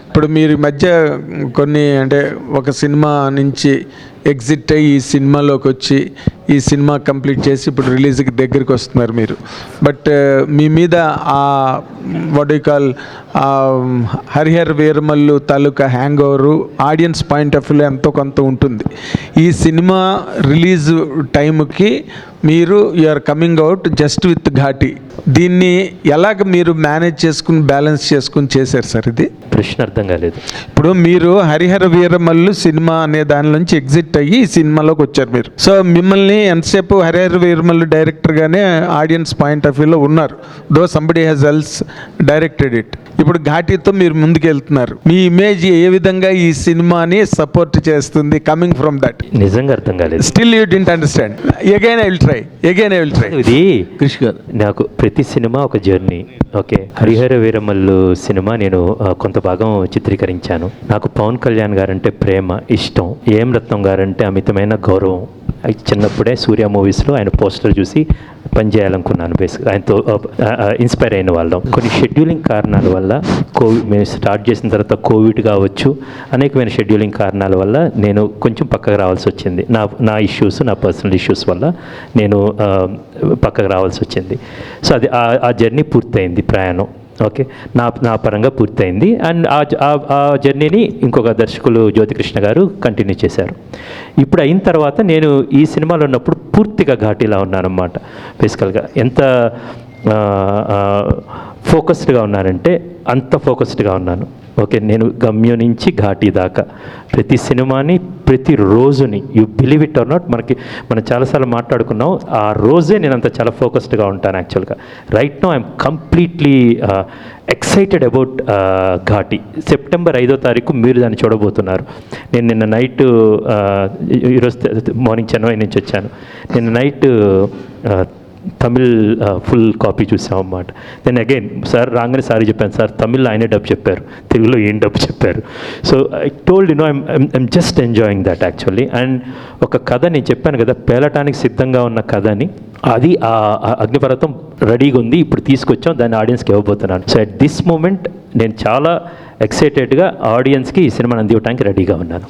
ఇప్పుడు మీరు ఈ మధ్య కొన్ని అంటే ఒక సినిమా నుంచి ఎగ్జిట్ అయ్యి ఈ సినిమాలోకి వచ్చి ఈ సినిమా కంప్లీట్ చేసి ఇప్పుడు రిలీజ్కి దగ్గరికి వస్తున్నారు మీరు. బట్ మీ మీద ఆ what you call Harihara Veeramallu తాలూకా hang over audience point of వ్యూలో ఎంతో కొంత ఉంటుంది. ఈ సినిమా రిలీజ్ టైంకి మీరు you are coming out just with Ghaati. దీన్ని ఎలాగ మీరు మేనేజ్ చేసుకుని బ్యాలెన్స్ చేసుకుని చేశారు సార్? ఇది ప్రశ్న అర్థం కాలేదు. ఇప్పుడు మీరు హరిహర వీరమల్లు సినిమా అనే దాని నుంచి ఎగ్జిట్ అయ్యి ఈ సినిమాలోకి వచ్చారు మీరు. సో మిమ్మల్ని ఎంతసేపు హరిహర వీరమల్లు డైరెక్టర్గానే ఆడియన్స్ పాయింట్ ఆఫ్ వ్యూలో ఉన్నారు, though somebody has else directed it. ఇప్పుడు ఘాటీతో మీరు ముందుకు వెళ్తున్నారు. మీ ఇమేజ్ ఏ విధంగా ఈ సినిమాని సపోర్ట్ చేస్తుంది కమింగ్ ఫ్రమ్ దట్? నిజంగా అర్థం కాలేదు. Still you didn't understand. Again I will try. ఇది కృషి గారు, నాకు ప్రతి సినిమా ఒక journey. Okay, Harihara Veeramallu cinema నేను కొంత భాగం చిత్రీకరించాను. నాకు పవన్ కళ్యాణ్ గారంటే ప్రేమ, ఇష్టం. ఏం రత్నం గారంటే అమితమైన గౌరవం. చిన్నప్పుడే సూర్య మూవీస్లో ఆయన పోస్టర్ చూసి పనిచేయాలనుకున్నాను. బేసిక్గా ఆయనతో ఇన్స్పైర్ అయిన వాళ్ళం. కొన్ని షెడ్యూలింగ్ కారణాల వల్ల మేము స్టార్ట్ చేసిన తర్వాత కోవిడ్ కావచ్చు, అనేకమైన షెడ్యూలింగ్ కారణాల వల్ల నేను కొంచెం పక్కకు రావాల్సి వచ్చింది. నా ఇష్యూస్, నా పర్సనల్ ఇష్యూస్ వల్ల నేను పక్కకు రావాల్సి వచ్చింది. సో అది ఆ జర్నీ పూర్తయింది, ప్రయాణం. ఓకే, నా పరంగా పూర్తయింది. అండ్ ఆ జర్నీని ఇంకొక దర్శకులు జ్యోతికృష్ణ గారు కంటిన్యూ చేశారు. ఇప్పుడు అయిన తర్వాత నేను ఈ సినిమాలో ఉన్నప్పుడు పూర్తిగా ఘాటీలా ఉన్నానన్నమాట. బేసికల్గా ఎంత ఫోకస్డ్గా ఉన్నానంటే అంత ఫోకస్డ్గా ఉన్నాను. ఓకే, నేను గమ్యం నుంచి ఘాటీ దాకా ప్రతి సినిమాని, ప్రతి రోజుని, you believe it or not, మనం చాలాసార్లు మాట్లాడుకున్నాం, ఆ రోజే నేను అంత చాలా ఫోకస్డ్గా ఉంటాను. యాక్చువల్గా right now I'm completely excited about ఘాటీ. September 5వ తారీఖు మీరు దాన్ని చూడబోతున్నారు. నేను నిన్న నైట్, ఈరోజు మార్నింగ్ చెన్నై నుంచి వచ్చాను. నిన్న నైట్ తమిళ్ ఫుల్ కాపీ చూసాం అన్నమాట. దెన్ అగైన్ సార్ రాగానే సారీ చెప్పాను, సార్ తమిళ్లో ఆయనే డబ్ చెప్పారు, తెలుగులో ఏం డబ్ చెప్పారు. So I told I'm just enjoying that actually. And ఒక కథ నేను చెప్పాను కదా, పేలటానికి సిద్ధంగా ఉన్న కథని, అది ఆ అగ్నిపర్వతం రెడీగా ఉంది, ఇప్పుడు తీసుకొచ్చాం, దాన్ని ఆడియన్స్కి ఇవ్వబోతున్నాను. సో అట్ దిస్ మూమెంట్ నేను చాలా ఎక్సైటెడ్గా ఆడియన్స్కి ఈ సినిమాని అందివ్వడానికి రెడీగా ఉన్నాను.